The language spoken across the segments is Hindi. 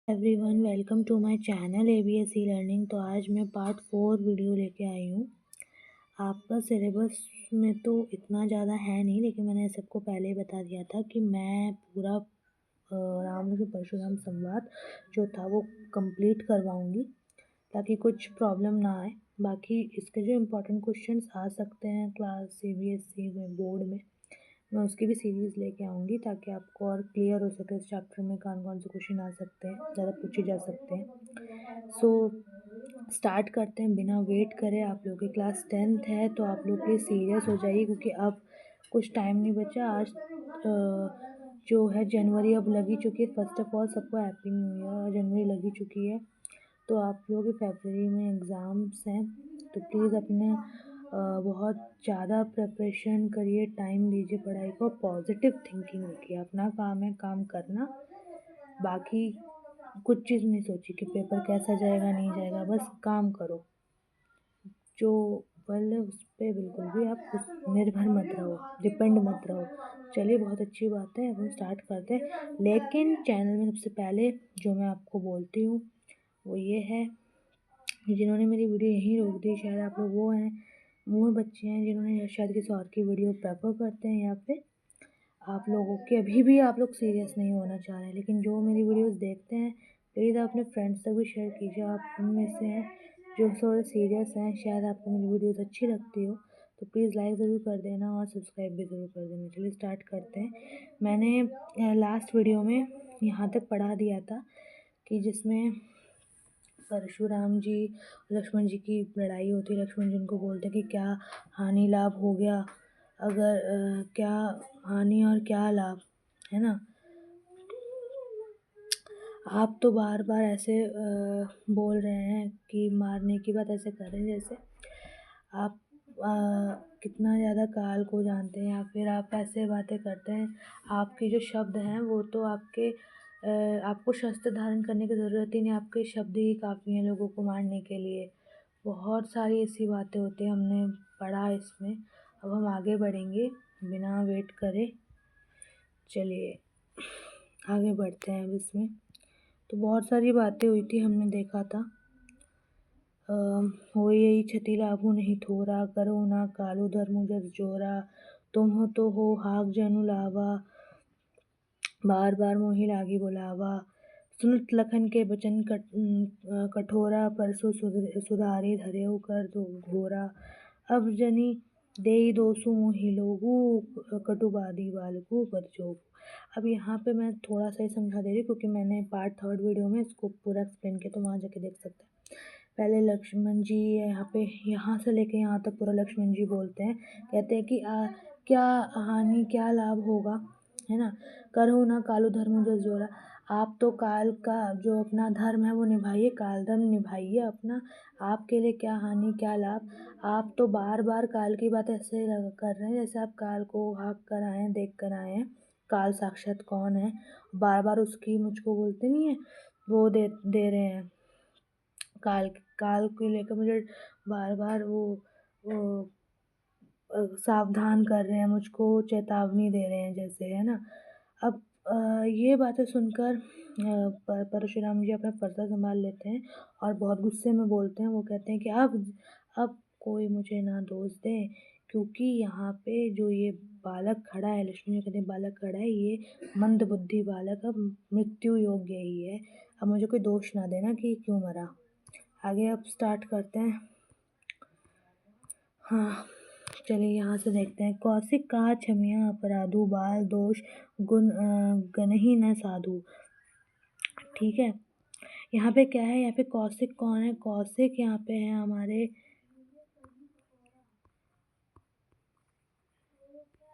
Everyone welcome to my channel ABSE learning. तो आज मैं पार्ट 4 वीडियो लेके आई हूँ। आपका सिलेबस में तो इतना ज़्यादा है नहीं, लेकिन मैंने सबको पहले ही बता दिया था कि मैं पूरा राम से परशुराम संवाद जो था वो कंप्लीट करवाऊँगी, ताकि कुछ प्रॉब्लम ना आए। बाकी इसके जो इम्पोर्टेंट क्वेश्चंस आ सकते हैं क्लास CBSE में, बोर्ड में, मैं उसकी भी सीरीज़ लेके आऊँगी, ताकि आपको और क्लियर हो सके इस चैप्टर में कौन कौन से क्वेश्चन आ सकते हैं, ज़्यादा पूछे जा सकते हैं। सो स्टार्ट करते हैं बिना वेट करे। आप लोगों की क्लास 10th है, तो आप लोग प्लीज़ सीरियस हो जाइए, क्योंकि अब कुछ टाइम नहीं बचा। आज जो है जनवरी अब लगी चुकी है। फर्स्ट ऑफ ऑल सबको हैप्पी न्यू ईयर। जनवरी लगी चुकी है, तो आप लोगों के फरवरी में एग्ज़ाम्स हैं, तो प्लीज़ अपने बहुत ज़्यादा प्रिपरेशन करिए, टाइम दीजिए पढ़ाई को, पॉजिटिव थिंकिंग रखिए। अपना काम है काम करना, बाकी कुछ चीज़ नहीं सोची कि पेपर कैसा जाएगा नहीं जाएगा, बस काम करो। जो पल है उस पर बिल्कुल भी आप निर्भर मत रहो, डिपेंड मत रहो। चलिए, बहुत अच्छी बात है, अब हम स्टार्ट करते हैं। लेकिन चैनल में सबसे पहले जो मैं आपको बोलती हूँ वो ये है, जिन्होंने मेरी वीडियो यहीं रोक दी, शायद आप लोग वो बच्चे हैं जिन्होंने शायद किसी और की वीडियो प्रेफर करते हैं, या फिर आप लोगों के अभी भी आप लोग सीरियस नहीं होना चाह रहे हैं। लेकिन जो मेरी वीडियोस देखते हैं, प्लीज़ आप अपने फ्रेंड्स तक भी शेयर कीजिए। आप उनमें से हैं जो थोड़े सीरियस हैं, शायद आपको मेरी वीडियोस अच्छी लगती हो, तो प्लीज़ लाइक ज़रूर कर देना और सब्सक्राइब भी ज़रूर कर देना। चलिए स्टार्ट करते हैं। मैंने लास्ट वीडियो में यहाँ तक पढ़ा दिया था कि जिसमें परशुराम जी लक्ष्मण जी की लड़ाई होती है। लक्ष्मण जी उनको बोलते हैं कि क्या हानि लाभ हो गया, अगर क्या हानि और क्या लाभ, है ना। आप तो बार बार ऐसे बोल रहे हैं कि मारने की बात ऐसे कर रहे हैं जैसे आप कितना ज़्यादा काल को जानते हैं, या फिर आप ऐसे बातें करते हैं। आपके जो शब्द हैं वो तो आपको शस्त्र धारण करने की ज़रूरत ही नहीं, आपके शब्द ही काफ़ी हैं लोगों को मारने के लिए। बहुत सारी ऐसी बातें होती हैं, हमने पढ़ा इसमें। अब हम आगे बढ़ेंगे बिना वेट करे। चलिए आगे बढ़ते हैं। अब इसमें तो बहुत सारी बातें हुई थी, हमने देखा था। हो यही छति लाभू नहीं थोरा, करो ना कालू धर्मु जस जोरा, तुम हो तो हो हाक जनु लावा, बार बार मोहि लागी बुलावा, सुनत लखन के बचन कठोरा, परसों सुधारे धर्यो कर दो घोरा, अब जनी देई दोसु मोहि लोगु, कटुबादी बालकु पर जोगु। अब यहाँ पे मैं थोड़ा सा ही समझा दे रही हूँ, क्योंकि मैंने पार्ट 3 वीडियो में इसको पूरा एक्सप्लेन किया, तो वहाँ जाके देख सकते हैं। पहले लक्ष्मण जी यहाँ पे, यहाँ से लेके यहाँ तक पूरा लक्ष्मण जी बोलते हैं, कहते हैं कि क्या हानि क्या लाभ होगा, है ना। करो ना कालू धर्म जस जोरा, आप तो काल का जो अपना धर्म है वो निभाइए, काल धर्म निभाइए अपना। आपके लिए क्या हानि क्या लाभ। आप तो बार बार काल की बात ऐसे कर रहे हैं जैसे आप काल को हाँक कर आए हैं, देख कर आए हैं। काल साक्षात कौन है, बार बार उसकी मुझको बोलते नहीं है, वो दे रहे हैं। काल काल को लेकर मुझे बार बार वो सावधान कर रहे हैं, मुझको चेतावनी दे रहे हैं जैसे, है ना। अब ये बातें सुनकर परशुराम जी अपना पर्दा संभाल लेते हैं और बहुत गुस्से में बोलते हैं। वो कहते हैं कि अब कोई मुझे ना दोष दे, क्योंकि यहाँ पे जो ये बालक खड़ा है, लक्ष्मण जी कहते हैं बालक खड़ा है, ये मंद बुद्धि बालक अब मृत्यु योग्य ही है। अब मुझे कोई दोष ना देना कि क्यों मरा। आगे अब स्टार्ट करते हैं। हाँ, चलिए यहाँ से देखते हैं। कौशिक कहा क्षमिया अपराधु, बाल दोष गुण गनहि न साधु। ठीक है, यहाँ पे क्या है, यहाँ पे कौशिक कौन है। कौशिक यहाँ पे है हमारे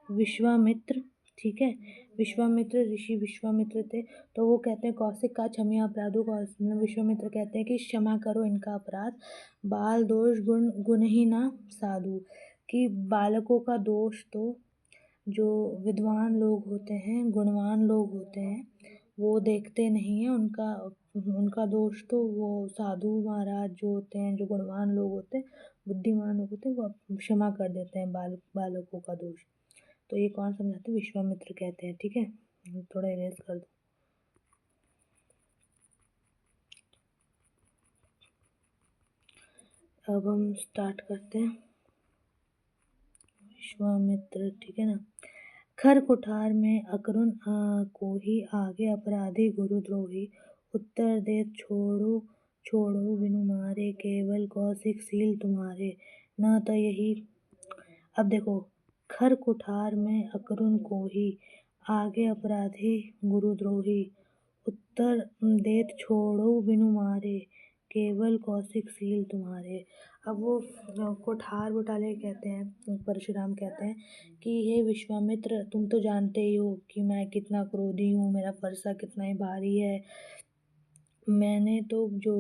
विश्वामित्र। ठीक है, विश्वामित्र ऋषि विश्वामित्र थे, तो वो कहते हैं कौशिक का क्षमिया अपराधु। विश्वामित्र कहते हैं कि क्षमा करो इनका अपराध। बाल दोष गुण ही ना साधु, कि बालकों का दोष तो जो विद्वान लोग होते हैं, गुणवान लोग होते हैं, वो देखते नहीं हैं। उनका दोष तो वो साधु महाराज जो होते हैं, जो गुणवान लोग होते हैं, बुद्धिमान लोग होते हैं, वो क्षमा कर देते हैं बालकों का दोष। तो ये कौन समझाते हैं, विश्वामित्र कहते हैं। ठीक है, थोड़ा इरेज कर दो। अब हम स्टार्ट करते हैं। विश्वामित्र, ठीक है ना। खर कुठार में अकरुण कोही, आगे अपराधी गुरुद्रोही। उत्तर दे छोड़ो छोड़ो बिनु मारे, केवल कौशिक सील तुम्हारे। न तो यही, अब देखो, खर कुठार में अकरुण कोही, आगे अपराधी गुरुद्रोही। उत्तर देत छोड़ो बिनु मारे, केवल कौशिक सील तुम्हारे। अब वो कुठार घोटाले कहते हैं, परशुराम कहते हैं कि हे विश्वामित्र, तुम तो जानते ही हो कि मैं कितना क्रोधी हूँ, मेरा फरसा कितना ही भारी है। मैंने तो जो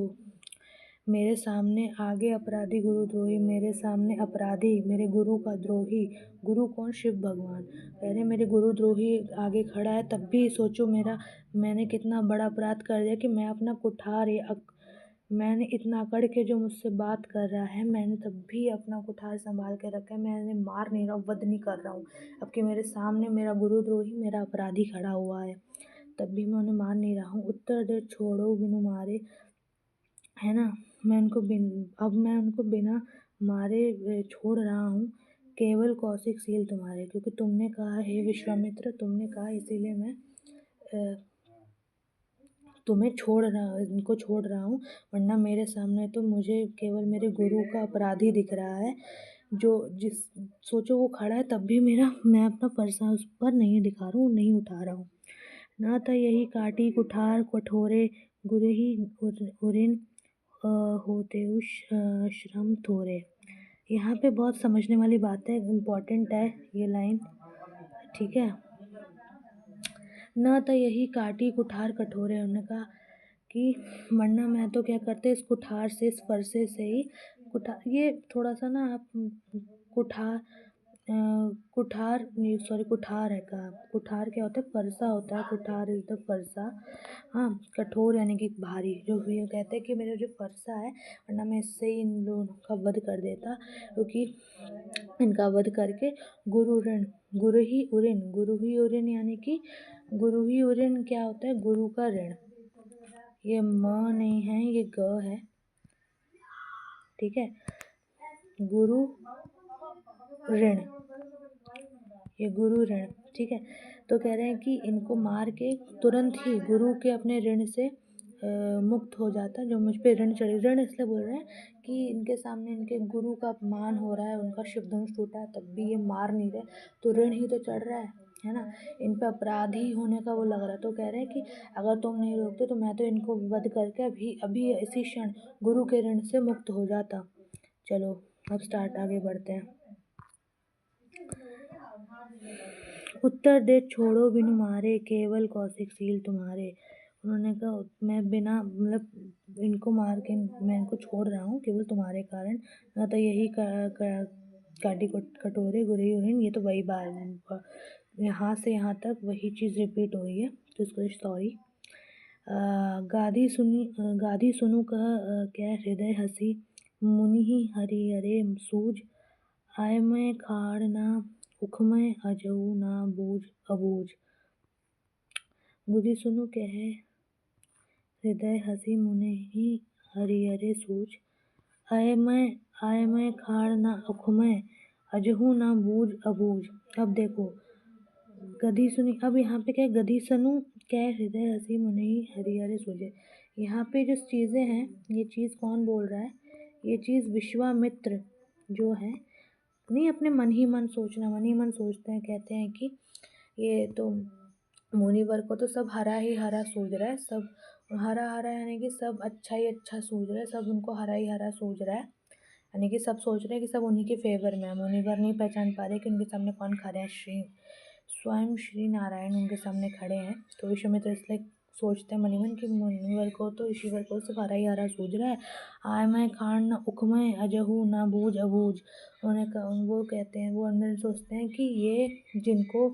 मेरे सामने आगे अपराधी गुरुद्रोही, मेरे सामने अपराधी मेरे गुरु का द्रोही। गुरु कौन? शिव भगवान। कह रहे मेरे गुरुद्रोही आगे खड़ा है, तब भी सोचो मैंने कितना बड़ा अपराध कर दिया कि मैं अपना कुठार मैंने इतना अकड़ के जो मुझसे बात कर रहा है, मैंने तब भी अपना कुठार संभाल के रखा है। मैंने मार नहीं रहा हूँ, वध नहीं कर रहा हूँ। अब कि मेरे सामने मेरा गुरुद्रोही, मेरा अपराधी खड़ा हुआ है, तब भी मैं उन्हें मार नहीं रहा हूँ। उत्तर दे छोड़ो बिनु मारे, है ना। अब मैं उनको बिना मारे छोड़ रहा हूँ, केवल कौशिक सील तुम्हारे। क्योंकि तुमने कहा, हे विश्वामित्र, तुमने कहा, इसीलिए मैं इनको छोड़ रहा हूँ। वरना मेरे सामने तो मुझे केवल मेरे गुरु का अपराधी दिख रहा है, जो सोचो वो खड़ा है, तब भी मैं अपना फरसा उस पर नहीं दिखा रहा हूँ, नहीं उठा रहा हूँ। ना था यही काटी कुठार कठोरे, गुरही उरिन होते श्रम थोरे। यहाँ पे बहुत समझने वाली बात है, इम्पोर्टेंट है ये लाइन, ठीक है। न तो यही काटी कुठार कठोरे, उन्होंने कहा कि वरना मैं तो क्या करते, इस कुठार से, इस फरसे से ही कुठार, ये थोड़ा सा ना आप कुठार कुठार सॉरी कुठार है कहा, कुठार क्या होता है? फरसा होता है। कुठार इज द फरसा। हाँ, कठोर यानी कि भारी। जो ये कहते हैं कि मेरा जो फरसा है, वरना मैं इससे ही इन लोगों का वध कर देता, क्योंकि इनका वध करके गुरु ही उरिन यानी कि गुरु ही उरिन क्या होता है? गुरु का ऋण। ये म नहीं है, ये ग है, ठीक है। गुरु ऋण, ये गुरु ऋण, ठीक है। तो कह रहे हैं कि इनको मार के तुरंत ही गुरु के अपने ऋण से मुक्त हो जाता, जो मुझ पे ऋण चढ़े। ऋण इसलिए बोल रहे हैं कि इनके सामने इनके गुरु का अपमान हो रहा है, उनका शिव धनुष टूटा है, तब भी ये मार नहीं रहे, तो ऋण ही तो चढ़ रहा है ना। इन पे अपराधी होने का वो लग रहा है। तो कह रहे हैं कि अगर तुम नहीं रोकते तो मैं तो इनको वध करके अभी इसी क्षण गुरु के ऋण से मुक्त हो जाता। चलो अब स्टार्ट, आगे बढ़ते हैं। उत्तर दे छोड़ो बिनु मारे, केवल कौशिक सील तुम्हारे। उन्होंने कहा मैं बिना मतलब इनको मार के मैं इनको छोड़ रहा हूँ केवल तुम्हारे कारण। न तो यही काटी कटोरे गुरही उरिन, ये तो वही बात, यहाँ से यहाँ तक वही चीज़ रिपीट हो रही है, तो इसको सॉरी। गाधी सुनु कह क्या हृदय हसी, मुनि ही हरिहरे सूझ। आय मैं खाड़ ना उखमय, अजऊ ना बूझ अबूझ। गुदी सुनु कहे हृदय हसी, मुनि ही हरिहरे सूझ। आय मैं खाड़ ना उखमय, अजहू ना बूझ अबूझ। अब देखो, गधी सुनी, अब यहाँ पे क्या है? गधी सनु क्या हृदय हसी, मुनि ही हरिहरे सूझे। यहाँ पे जो चीज़ें हैं, ये चीज़ कौन बोल रहा है? ये चीज़ विश्वामित्र जो है, नहीं अपने मन ही मन सोचना, मन ही मन सोचते हैं, कहते हैं कि ये तो मुनिवर को तो सब हरा ही हरा सूझ रहा है, सब हरा हरा यानी कि सब अच्छा ही अच्छा सूझ रहा है, सब उनको हरा ही हरा सूझ रहा है, यानी कि सब सोच रहे हैं कि सब उन्हीं के फेवर में है। मुनिवर नहीं पहचान पा रहे कि उनके सामने कौन खड़े हैं। स्वयं श्री नारायण उनके सामने खड़े हैं। तो विश्वामित्र इसलिए सोचते हैं मन कि मुनिवर को तो ईश्वर को सिर्फ हरा ही हरा सूझ रहा है। आय मैं खान न उखमय, अजहू ना बूझ अबूझ। वो कहते हैं, वो अंदर सोचते हैं कि ये जिनको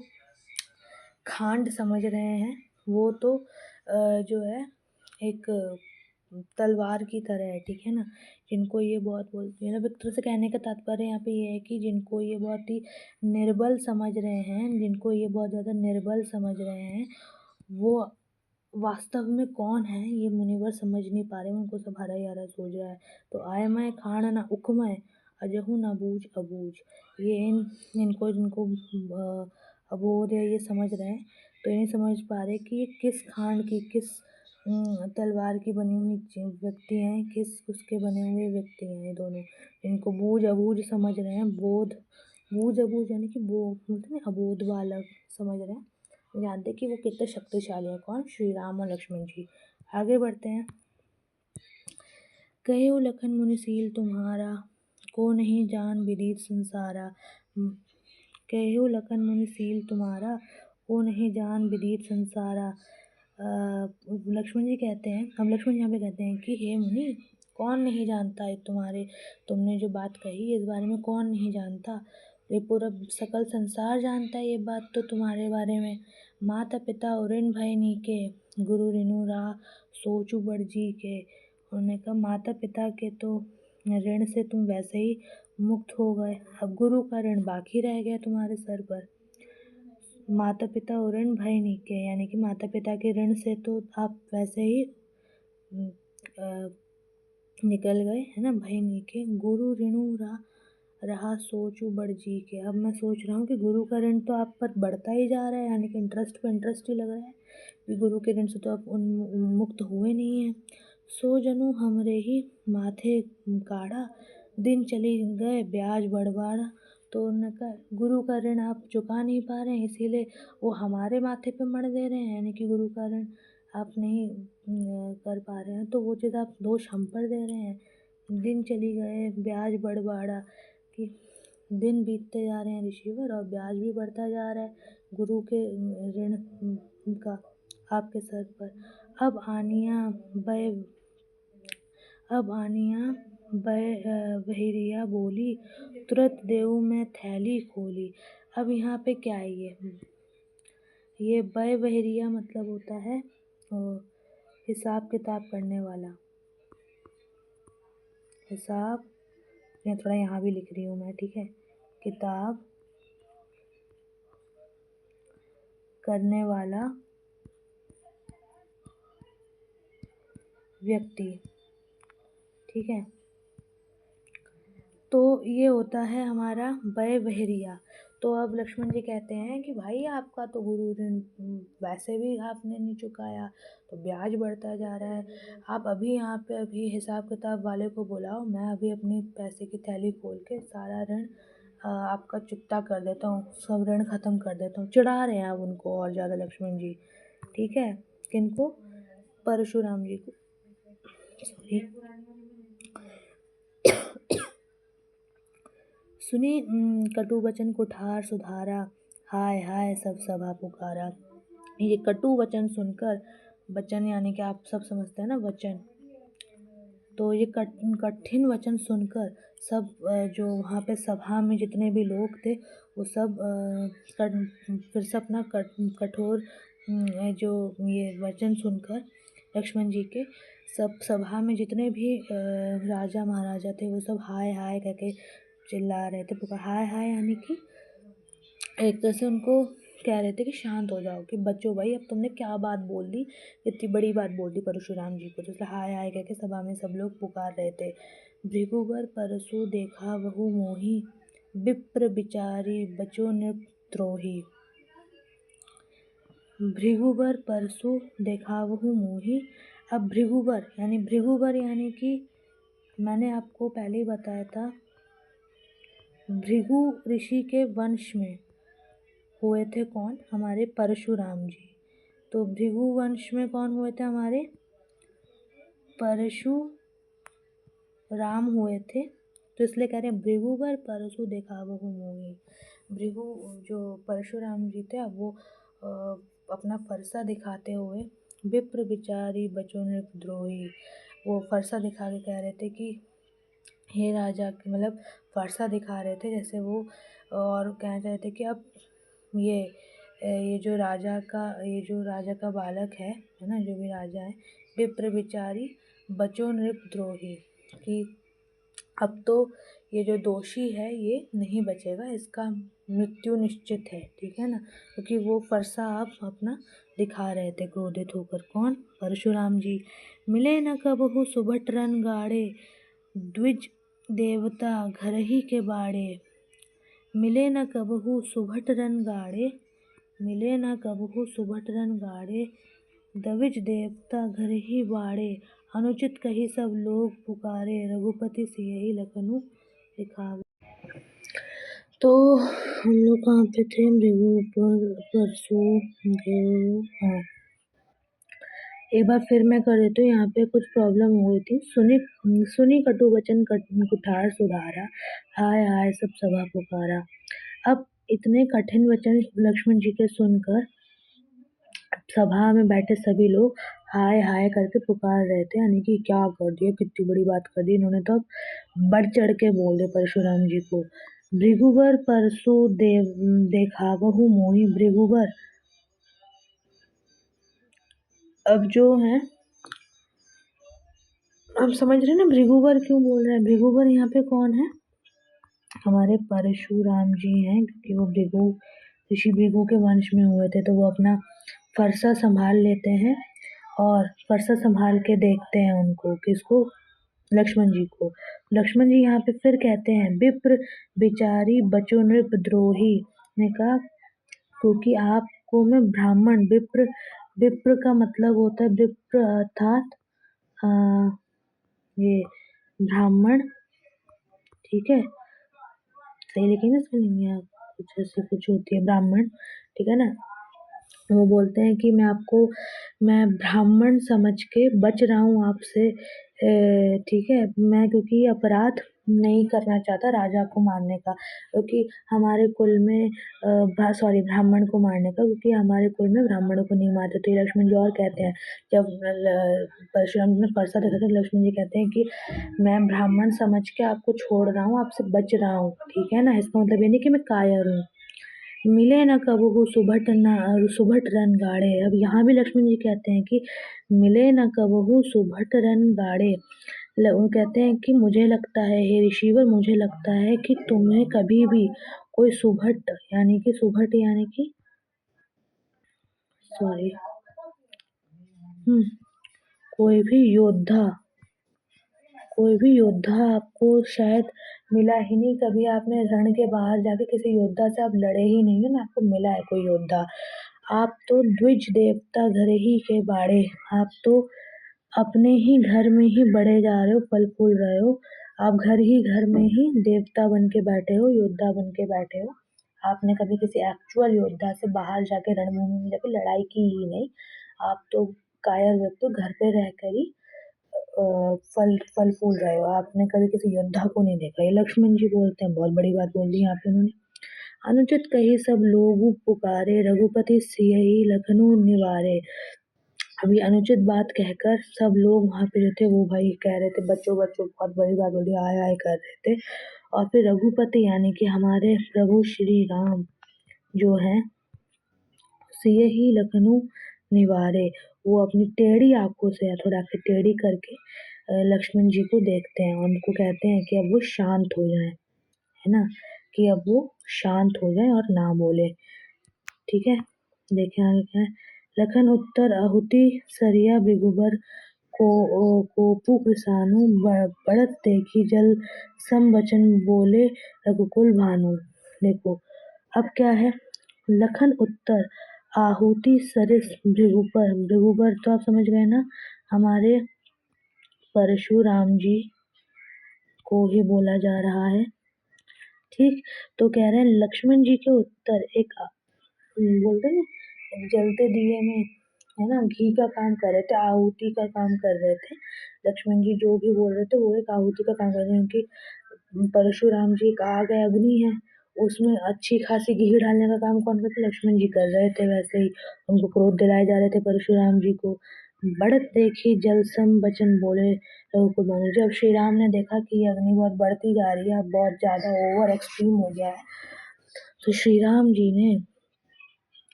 खांड समझ रहे हैं, वो तो जो है एक तलवार की तरह है, ठीक है ना। जिनको ये बहुत बोलते हैं, एक तरह से कहने का तात्पर्य यहाँ पे ये है कि जिनको ये बहुत ही निर्बल समझ रहे हैं, जिनको ये बहुत ज़्यादा निर्बल समझ रहे हैं, वो वास्तव में कौन है ये मुनिवर समझ नहीं पा रहे, उनको सब हरा ही हरा सूझ रहा है। तो आय मैं खाण न उखमय, अजहु न बूझ अबूझ। ये इनको जिनको अबोध है ये समझ रहे हैं, तो ये नहीं समझ पा रहे कि ये किस खांड की, किस तलवार की बनी हुई व्यक्ति हैं, किस उसके बने हुए व्यक्ति हैं ये दोनों। इनको बूझ अबूझ समझ रहे हैं, बोध बूझ अबूझ यानी कि वो बोलते हैं अबोध बालक समझ रहे हैं, जानते कि वो कितने शक्तिशाली है। कौन? श्री राम और लक्ष्मण जी। आगे बढ़ते हैं। कहो लखन मुनिशील तुम्हारा, को नहीं जान विदित संसारा। कहो लखन मुनिशील तुम्हारा, को नहीं जान विदित संसारा। लक्ष्मण जी कहते हैं, हम लक्ष्मण यहाँ पे कहते हैं कि हे मुनि, कौन नहीं जानता है तुम्हारे, तुमने जो बात कही इस बारे में कौन नहीं जानता। ये पूरा सकल संसार जानता है ये बात तो तुम्हारे बारे में। माता पिता उऋण भय नीके, गुरु रिनु राह सोचु बड़ जी के। उन्होंने कहा माता पिता के तो ऋण से तुम वैसे ही मुक्त हो गए, अब गुरु का ऋण बाकी रह गया तुम्हारे सर पर। माता पिता उऋण भय नीके यानी कि माता पिता के ऋण से तो आप वैसे ही निकल गए है ना, भय नीके। गुरु ऋणु रहा सोचू बढ़ जी के। अब मैं सोच रहा हूँ कि गुरु का ऋण तो आप पर बढ़ता ही जा रहा है, यानी कि इंटरेस्ट पे इंटरेस्ट ही लग रहा है कि गुरु के ऋण से तो आप मुक्त हुए नहीं हैं। सो जनु हमरे ही माथे काढ़ा, दिन चली गए ब्याज बढ़वाड़ा। तो उनका गुरु का ऋण आप चुका नहीं पा रहे हैं, इसीलिए वो हमारे माथे पे मढ़ दे रहे हैं, यानी कि गुरु का ऋण आप नहीं कर पा रहे हैं, तो वो चीज़ आप दोष हम पर दे रहे हैं। दिन चली गए ब्याज बढ़वाड़ा कि दिन बीतते जा रहे हैं ऋषिवर और ब्याज भी बढ़ता जा रहा है गुरु के ऋण का आपके सर पर। अब आनिया बहरिया बोली, तुरंत देऊ में थैली खोली। अब यहाँ पे क्या है ये बहरिया मतलब होता है हिसाब किताब करने वाला। हिसाब मैं थोड़ा यहाँ भी लिख रही हूँ मैं, ठीक है, किताब करने वाला व्यक्ति, ठीक है। तो ये होता है हमारा बहरिया। तो अब लक्ष्मण जी कहते हैं कि भाई आपका तो गुरु ऋण वैसे भी आपने नहीं चुकाया, तो ब्याज बढ़ता जा रहा है। आप अभी यहाँ पे अभी हिसाब किताब वाले को बुलाओ, मैं अभी अपनी पैसे की थैली खोल के सारा ऋण आपका चुकता कर देता हूँ, सब ऋण खत्म कर देता हूँ। चिढ़ा रहे हैं आप उनको और ज़्यादा लक्ष्मण जी, ठीक है। किनको? परशुराम जी को, सॉरी। सुनी कटु वचन कुठार सुधारा, हाय हाय सब सभा पुकारा। ये कटु वचन सुनकर, वचन यानी कि आप सब समझते हैं ना वचन, तो ये कठिन वचन सुनकर सब जो वहाँ पे सभा में जितने भी लोग थे वो सब फिर से अपना कठोर जो ये वचन सुनकर लक्ष्मण जी के, सब सभा में जितने भी राजा महाराजा थे वो सब हाय हाय करके चिल्ला रहे थे, पुकार। हाय हाय यानी कि एक तरह से उनको कह रहे थे कि शांत हो जाओ, कि बच्चों भाई अब तुमने क्या बात बोल दी, इतनी बड़ी बात बोल दी परशुराम जी को। तो इसलिए हाय हाय कहके सभा में सब लोग पुकार रहे थे। भृगुवर परसु देखा वहु मोही, विप्र बिचारी बचो नृपद्रोही। भृगुवर परसु देखा वहु मोही। अब भृगुवर यानी कि मैंने आपको पहले ही बताया था, भृगु ऋषि के वंश में हुए थे कौन? हमारे परशुराम जी। तो भृगु वंश में कौन हुए थे? हमारे परशुराम हुए थे। तो इसलिए कह रहे हैं भृगुवर परशु देखा वहु मोही। भृगु जो परशुराम जी थे अब वो अपना फरसा दिखाते हुए, विप्र बिचारी बचो नृपद्रोही, वो फरसा दिखा के कह रहे थे कि हे राजा, मतलब फरसा दिखा रहे थे जैसे वो, और कह रहे थे कि अब ये जो राजा का बालक है ना, जो भी राजा है, विप्र बिचारी बचो नृपद्रोही, कि अब तो ये जो दोषी है ये नहीं बचेगा, इसका मृत्यु निश्चित है, ठीक है ना। क्योंकि वो फरसा आप अपना दिखा रहे थे क्रोधित होकर। कौन? परशुराम जी। मिले न कबहु सुभट रन गाड़े, द्विज देवता घर ही के बाड़े। मिले न कबहु सुभट रन गाड़े, मिले न कबहु सुभट रन गाड़े, द्विज देवता घर ही बाड़े। अनुचित कही सब लोग पुकारे, रघुपति सियहि लखनऊ दिखावे। तो हम लोग कहाँ पे थे? मृगों पर परसों देव, हाँ। एक बार फिर मैं कर देती हूँ, यहाँ पे कुछ प्रॉब्लम हो गई थी। सुनी सुनी कटु वचन कुठार सुधारा, हाय हाय सब सभा पुकारा। अब इतने कठिन वचन लक्ष्मण जी के सुनकर सभा में बैठे सभी लोग हाय हाय करके पुकार रहे थे, यानी कि क्या कर दिया, कितनी बड़ी बात कर दी इन्होंने। तो अब बढ़ चढ़ के बोल दे परशुराम जी को। भृगुवर परसो देव देखावहु मोहि, भृगुवर। अब जो है, आप समझ रहे हैं ना भृगुवर क्यों बोल रहे हैं? भृगुवर यहाँ पे कौन है? हमारे परशुराम जी हैं, क्योंकि वो भृगु ऋषि भृगु के वंश में हुए थे, तो वो अपना फरसा संभाल लेते हैं और फरसा संभाल के देखते हैं उनको। किसको? लक्ष्मण जी को। लक्ष्मण जी यहाँ पे फिर कहते हैं, विप्र बिचारी बचो नृपद्रोही। ने कहा क्योंकि आपको मैं ब्राह्मण, विप्र, विप्र का मतलब होता है विप्र अर्थात ये ब्राह्मण, ठीक है, सही लिखेंगे ना स्पेलिंग, आप कुछ ऐसे कुछ होती है ब्राह्मण, ठीक है ना। वो बोलते हैं कि मैं ब्राह्मण समझ के बच रहा हूँ आपसे, ठीक है। मैं क्योंकि अपराध नहीं करना चाहता राजा को मारने का, क्योंकि हमारे कुल में ब्राह्मण को मारने का, क्योंकि हमारे कुल में ब्राह्मणों को नहीं मारते। तो ये लक्ष्मण जी और कहते हैं, जब परशुराम जी ने फरसा देखा था, लक्ष्मण जी कहते हैं कि मैं ब्राह्मण समझ के आपको छोड़ रहा हूँ, आपसे बच रहा हूँ, ठीक है ना। इसका मतलब ये नहीं कि मैं कायर हूँ। मिले न कबहु सुभट रन गाड़े। अब यहाँ भी लक्ष्मण जी कहते हैं कि मिले न कबहु सुभट रन गाड़े। वो कहते हैं कि मुझे लगता है हे ऋषिवर, मुझे लगता है कि तुम्हें कभी भी कोई सुभट, यानी कि सुभट यानी कि सॉरी, कोई भी योद्धा, कोई भी योद्धा आपको शायद मिला ही नहीं। कभी आपने रण के बाहर जाके किसी योद्धा से आप लड़े ही नहीं है ना, आपको मिला है कोई योद्धा। आप तो द्विज देवता घर ही के बाड़े, आप तो अपने ही घर में ही बढ़े जा रहे हो, फल फूल रहे हो। आप घर ही घर में ही देवता बन के बैठे हो, योद्धा बन के बैठे हो। आपने कभी किसी एक्चुअल योद्धा से बाहर जाके रणभूमि में जाके लड़ाई की ही नहीं। आप तो कायर व्यक्ति घर पे रहकर ही फल फूल रहे हो। आपने कभी किसी योद्धा को नहीं देखा। ये लक्ष्मण जी बोलते हैं, बहुत बड़ी बात बोल दी यहाँ पे उन्होंने। अनुचित कही सब लोग पुकारे, रघुपति सियहि लखनऊ निवारे। अभी अनुचित बात कहकर सब लोग वहाँ पे जो थे वो भाई कह रहे थे, बच्चों बच्चों बहुत बड़ी बात बोली, आय आय कर रहे थे। और फिर रघुपति यानी कि हमारे प्रभु श्री राम जो है, सियहि लखनऊ निवारे, वो अपनी टेढ़ी आंखों से, या थोड़ा आंखें टेढ़ी करके लक्ष्मण जी को देखते हैं और उनको कहते हैं कि अब वो शांत हो जाएं, है ना, कि अब वो शांत हो जाएं और ना बोले, ठीक है। देखें आगे क्या है। लखन उत्तर आहुति सरिया भृगुबर को कोपु कृसानु, बढ़त देखी जल सम वचन बोले रघुकुल भानु। देखो अब क्या है, लखन उत्तर आहुति सरिस भृगुपर, भृगुबर तो आप समझ गए ना, हमारे परशुराम जी को ही बोला जा रहा है, ठीक। तो कह रहे हैं लक्ष्मण जी के उत्तर एक बोलते हैं ना, जलते दिए में, है ना, घी का काम कर रहे थे, आहुति का काम कर रहे थे। लक्ष्मण जी जो भी बोल रहे थे वो एक आहुति का काम कर रहे हैं, क्योंकि परशुराम जी एक आग है, अग्नि है, उसमें अच्छी खासी घी डालने का काम कौन करते? लक्ष्मण जी कर रहे थे। वैसे ही उनको क्रोध दिलाए जा रहे थे परशुराम जी को। बढ़त देखी जल सम वचन बोले रघुकुल भानु। जब श्री राम ने देखा कि ये अग्नि बहुत बढ़ती जा रही है, बहुत ज्यादा ओवर एक्सट्रीम हो गया है, तो श्री राम जी ने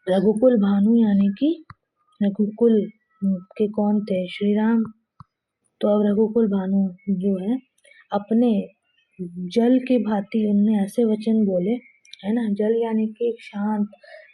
रघुकुल भानु, यानी कि रघुकुल के कौन थे? श्री राम। तो अब रघुकुल भानु जो है अपने जल के भांति उनने ऐसे वचन बोले, है ना। जल यानी कि एक शांत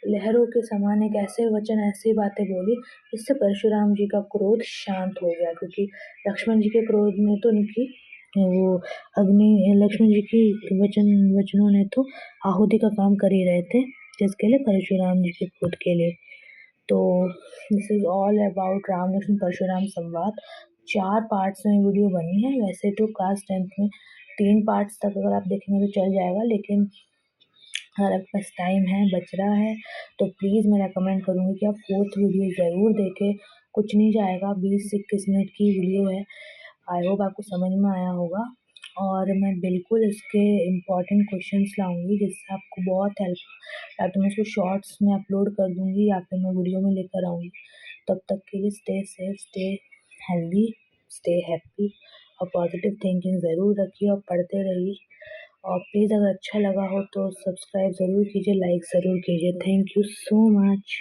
लहरों के समान एक ऐसे वचन, ऐसी बातें बोली जिससे परशुराम जी का क्रोध शांत हो गया, क्योंकि लक्ष्मण जी के क्रोध ने तो उनकी वो अग्नि, लक्ष्मण जी की वचनों ने तो आहुति का काम कर ही रहे थे, जिसके लिए परशुराम जी के क्रोध के लिए। तो this is all about Ram Lakshman Parshuram संवाद। 4 पार्ट्स में वीडियो बनी है। वैसे तो क्लास 10th में 3 पार्ट्स तक अगर आप देखेंगे तो चल जाएगा, लेकिन अगर आपके पास टाइम है, बच रहा है, तो प्लीज़ मैं रेकमेंड करूँगी कि आप 4th वीडियो ज़रूर देखें। कुछ नहीं जाएगा, 20 से 21 मिनट की वीडियो है। आई होप आपको समझ में आया होगा, और मैं बिल्कुल इसके इम्पॉर्टेंट क्वेश्चंस लाऊंगी जिससे आपको बहुत हेल्प, या तो मैं इसको शॉर्ट्स में अपलोड कर दूंगी या फिर मैं वीडियो में लेकर आऊँगी। तब तक के लिए stay safe, stay healthy, stay happy, और पॉजिटिव थिंकिंग ज़रूर रखिए और पढ़ते रहिए। और प्लीज़ अगर अच्छा लगा हो तो सब्सक्राइब ज़रूर कीजिए, लाइक ज़रूर कीजिए। Thank you so much.